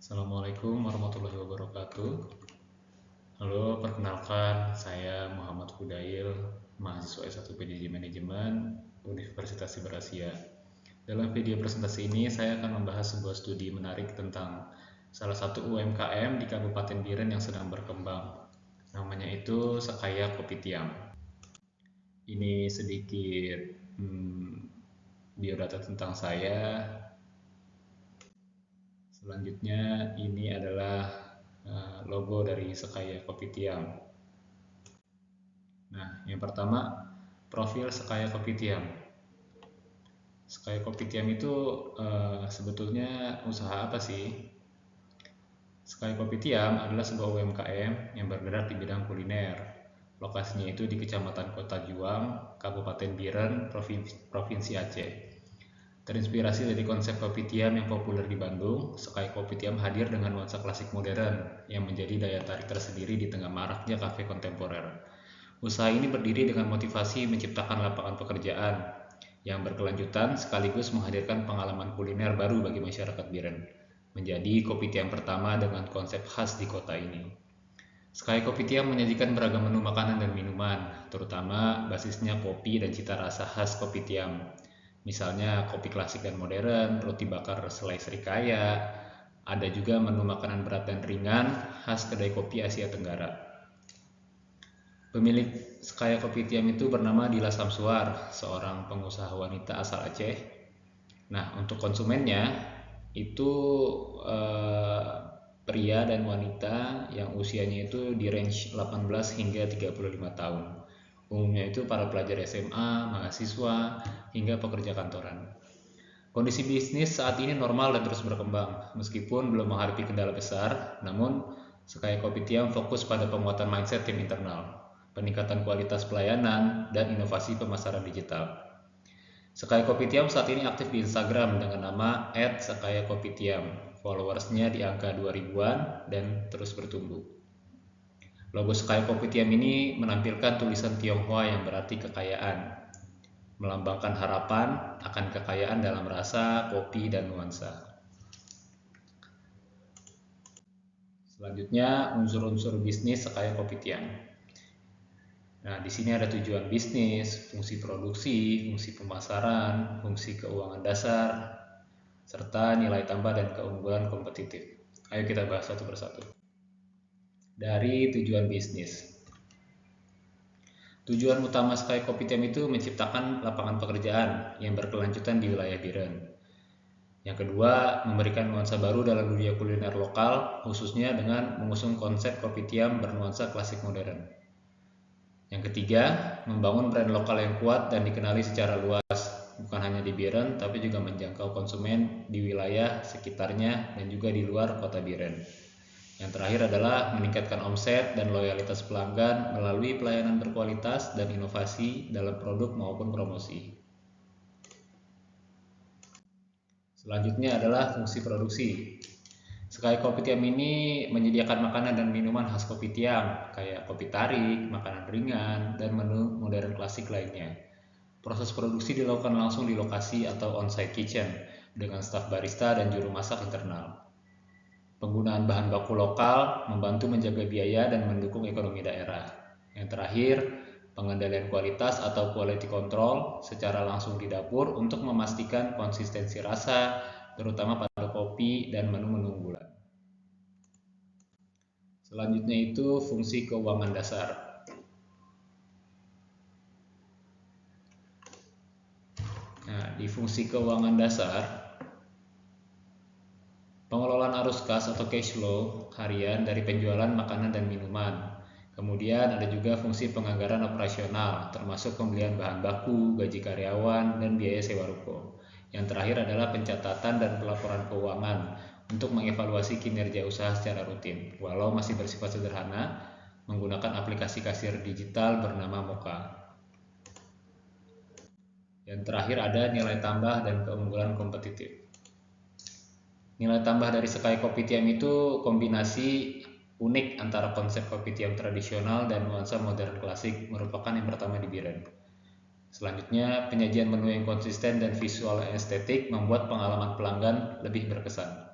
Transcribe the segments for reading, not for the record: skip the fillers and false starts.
Assalamualaikum warahmatullahi wabarakatuh. Halo, perkenalkan saya Muhammad Hudail, mahasiswa S1 PJJ Manajemen Universitas Siberasia. Dalam video presentasi ini saya akan membahas sebuah studi menarik tentang salah satu UMKM di Kabupaten Biren yang sedang berkembang. Namanya itu Sekaya Kopitiam. Ini sedikit biodata tentang saya. Selanjutnya ini adalah logo dari Sekaya Kopitiam. Nah, yang pertama profil Sekaya Kopitiam. Sekaya Kopitiam itu sebetulnya usaha apa sih? Sekaya Kopitiam adalah sebuah UMKM yang bergerak di bidang kuliner. Lokasinya itu di Kecamatan Kota Juang, Kabupaten Biren, Provinsi Aceh. Terinspirasi dari konsep kopitiam yang populer di Bandung, Sekaya Kopitiam hadir dengan nuansa klasik modern yang menjadi daya tarik tersendiri di tengah maraknya kafe kontemporer. Usaha ini berdiri dengan motivasi menciptakan lapangan pekerjaan yang berkelanjutan sekaligus menghadirkan pengalaman kuliner baru bagi masyarakat Biren, menjadi kopitiam pertama dengan konsep khas di kota ini. Sekaya Kopitiam menyajikan beragam menu makanan dan minuman, terutama basisnya kopi dan cita rasa khas kopitiam. Misalnya kopi klasik dan modern, roti bakar selai serikaya, ada juga menu makanan berat dan ringan khas kedai kopi Asia Tenggara. Pemilik Sekaya Kopitiam itu bernama Dila Samsuar, seorang pengusaha wanita asal Aceh. Nah, untuk konsumennya itu pria dan wanita yang usianya itu di range 18 hingga 35 tahun. Umumnya itu para pelajar SMA, mahasiswa, hingga pekerja kantoran. Kondisi bisnis saat ini normal dan terus berkembang. Meskipun belum menghadapi kendala besar, namun Sekaya Kopitiam fokus pada penguatan mindset tim internal, peningkatan kualitas pelayanan, dan inovasi pemasaran digital. Sekaya Kopitiam saat ini aktif di Instagram dengan nama @sekayakopitiam. Followersnya di angka 2000-an dan terus bertumbuh. Logo Sekaya Kopitiam ini menampilkan tulisan Tionghoa yang berarti kekayaan, melambangkan harapan akan kekayaan dalam rasa, kopi, dan nuansa. Selanjutnya, unsur-unsur bisnis Sekaya Kopitiam. Nah, di sini ada tujuan bisnis, fungsi produksi, fungsi pemasaran, fungsi keuangan dasar, serta nilai tambah dan keunggulan kompetitif. Ayo kita bahas satu persatu. Dari tujuan bisnis. Tujuan utama Sekaya Kopitiam itu menciptakan lapangan pekerjaan yang berkelanjutan di wilayah Biren. Yang kedua, memberikan nuansa baru dalam dunia kuliner lokal, khususnya dengan mengusung konsep kopitiam bernuansa klasik modern. Yang ketiga, membangun brand lokal yang kuat dan dikenali secara luas, bukan hanya di Biren, tapi juga menjangkau konsumen di wilayah sekitarnya dan juga di luar kota Biren. Yang terakhir adalah meningkatkan omset dan loyalitas pelanggan melalui pelayanan berkualitas dan inovasi dalam produk maupun promosi. Selanjutnya adalah fungsi produksi. Sekaya Kopitiam ini menyediakan makanan dan minuman khas kopitiam, kayak kopi tarik, makanan ringan, dan menu modern klasik lainnya. Proses produksi dilakukan langsung di lokasi atau on-site kitchen dengan staf barista dan juru masak internal. Penggunaan bahan baku lokal membantu menjaga biaya dan mendukung ekonomi daerah. Yang terakhir, pengendalian kualitas atau quality control secara langsung di dapur untuk memastikan konsistensi rasa, terutama pada kopi dan menu-menu unggulan. Selanjutnya itu fungsi keuangan dasar. Nah, di fungsi keuangan dasar, pengelolaan arus kas atau cash flow harian dari penjualan makanan dan minuman. Kemudian ada juga fungsi penganggaran operasional, termasuk pembelian bahan baku, gaji karyawan, dan biaya sewa ruko. Yang terakhir adalah pencatatan dan pelaporan keuangan untuk mengevaluasi kinerja usaha secara rutin, walau masih bersifat sederhana, menggunakan aplikasi kasir digital bernama Moka. Yang terakhir ada nilai tambah dan keunggulan kompetitif. Nilai tambah dari Sekaya Kopitiam itu kombinasi unik antara konsep kopitiam tradisional dan nuansa modern klasik, merupakan yang pertama di Biren. Selanjutnya, penyajian menu yang konsisten dan visual estetik membuat pengalaman pelanggan lebih berkesan.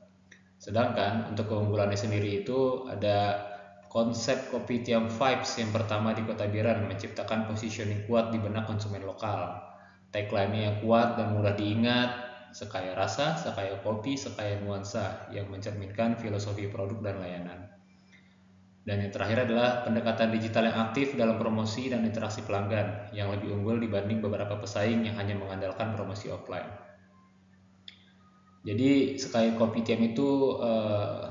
Sedangkan untuk keunggulannya sendiri itu ada konsep Kopitiam Vibes yang pertama di Kota Biren menciptakan positioning kuat di benak konsumen lokal. Tagline-nya yang kuat dan mudah diingat, sekaya rasa, sekaya kopi, sekaya nuansa, yang mencerminkan filosofi produk dan layanan. Dan yang terakhir adalah pendekatan digital yang aktif dalam promosi dan interaksi pelanggan, yang lebih unggul dibanding beberapa pesaing yang hanya mengandalkan promosi offline. Jadi Sekaya Kopitiam itu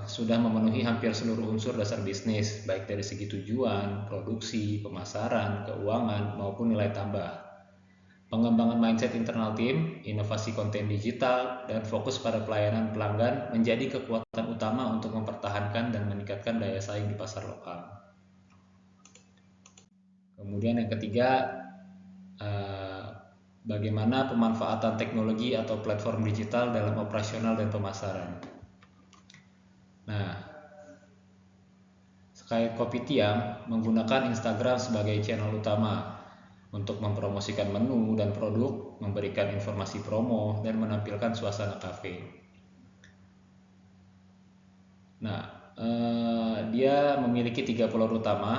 sudah memenuhi hampir seluruh unsur dasar bisnis, baik dari segi tujuan, produksi, pemasaran, keuangan, maupun nilai tambah. Pengembangan mindset internal tim, inovasi konten digital, dan fokus pada pelayanan pelanggan menjadi kekuatan utama untuk mempertahankan dan meningkatkan daya saing di pasar lokal. Kemudian yang ketiga, bagaimana pemanfaatan teknologi atau platform digital dalam operasional dan pemasaran. Nah, Sekaya Kopitiam menggunakan Instagram sebagai channel utama untuk mempromosikan menu dan produk, memberikan informasi promo, dan menampilkan suasana kafe. Nah, dia memiliki 3 pilar utama,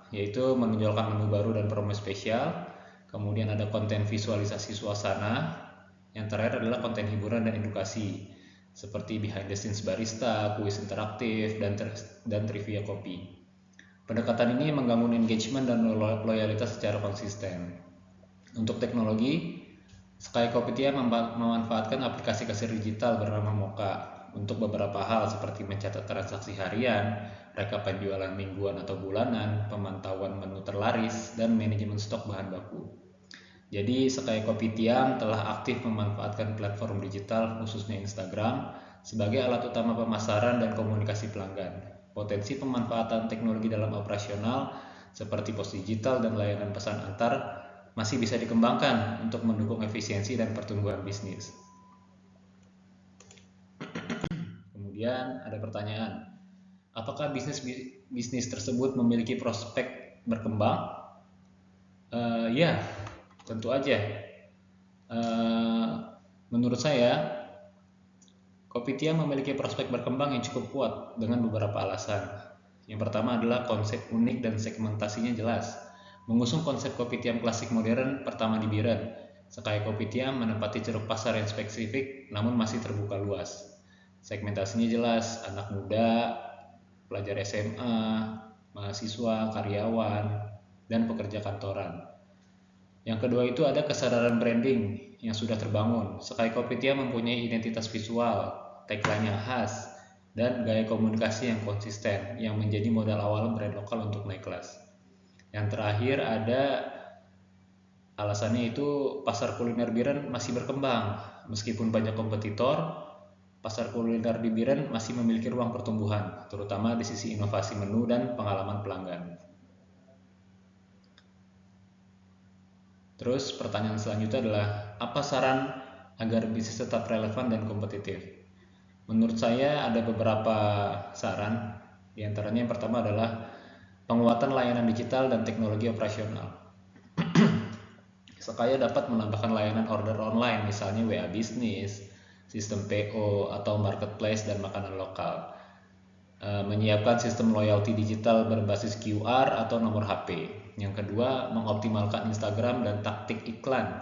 yaitu menonjolkan menu baru dan promo spesial, kemudian ada konten visualisasi suasana, yang terakhir adalah konten hiburan dan edukasi, seperti behind the scenes barista, kuis interaktif, dan trivia kopi. Pendekatan ini membangun engagement dan loyalitas secara konsisten. Untuk teknologi, Sekaya Kopitiam memanfaatkan aplikasi kasir digital bernama Moka untuk beberapa hal seperti mencatat transaksi harian, rekap penjualan mingguan atau bulanan, pemantauan menu terlaris, dan manajemen stok bahan baku. Jadi Sekaya Kopitiam telah aktif memanfaatkan platform digital khususnya Instagram sebagai alat utama pemasaran dan komunikasi pelanggan. Potensi pemanfaatan teknologi dalam operasional seperti pos digital dan layanan pesan antar masih bisa dikembangkan untuk mendukung efisiensi dan pertumbuhan bisnis. Kemudian ada pertanyaan, apakah bisnis tersebut memiliki prospek berkembang? Ya, tentu aja. Menurut saya, Kopitiam memiliki prospek berkembang yang cukup kuat dengan beberapa alasan. Yang pertama adalah konsep unik dan segmentasinya jelas. Mengusung konsep Kopitiam klasik modern pertama di Biren, Sekaya Kopitiam menempati ceruk pasar yang spesifik namun masih terbuka luas. Segmentasinya jelas, anak muda, pelajar SMA, mahasiswa, karyawan, dan pekerja kantoran. Yang kedua itu ada kesadaran branding yang sudah terbangun. Sekaya Kopitiam mempunyai identitas visual, tagline yang khas, dan gaya komunikasi yang konsisten yang menjadi modal awal brand lokal untuk naik kelas. Yang terakhir ada alasannya itu pasar kuliner Biren masih berkembang. Meskipun banyak kompetitor, pasar kuliner di Biren masih memiliki ruang pertumbuhan, terutama di sisi inovasi menu dan pengalaman pelanggan. Terus pertanyaan selanjutnya adalah, apa saran agar bisnis tetap relevan dan kompetitif? Menurut saya ada beberapa saran, di antaranya yang pertama adalah penguatan layanan digital dan teknologi operasional. Sekaya dapat menambahkan layanan order online, misalnya WA Bisnis, sistem PO, atau marketplace dan makanan lokal. Menyiapkan sistem loyalty digital berbasis QR atau nomor HP. Yang kedua, mengoptimalkan Instagram dan taktik iklan.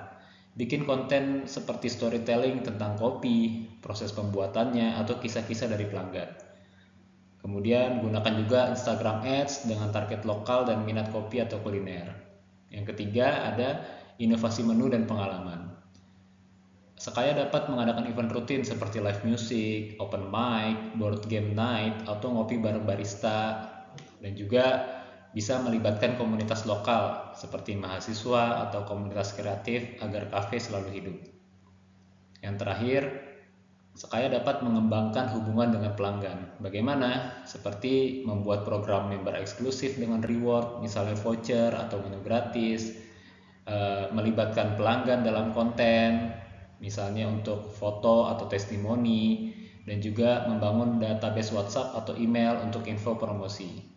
Bikin konten seperti storytelling tentang kopi, proses pembuatannya, atau kisah-kisah dari pelanggan. Kemudian gunakan juga Instagram Ads dengan target lokal dan minat kopi atau kuliner. Yang ketiga ada inovasi menu dan pengalaman. Sekaya dapat mengadakan event rutin seperti live music, open mic, board game night, atau ngopi bareng barista, dan juga bisa melibatkan komunitas lokal seperti mahasiswa atau komunitas kreatif agar kafe selalu hidup. Yang terakhir, Sekaya dapat mengembangkan hubungan dengan pelanggan. Bagaimana? Seperti membuat program member eksklusif dengan reward, misalnya voucher atau menu gratis, melibatkan pelanggan dalam konten, misalnya untuk foto atau testimoni, dan juga membangun database WhatsApp atau email untuk info promosi.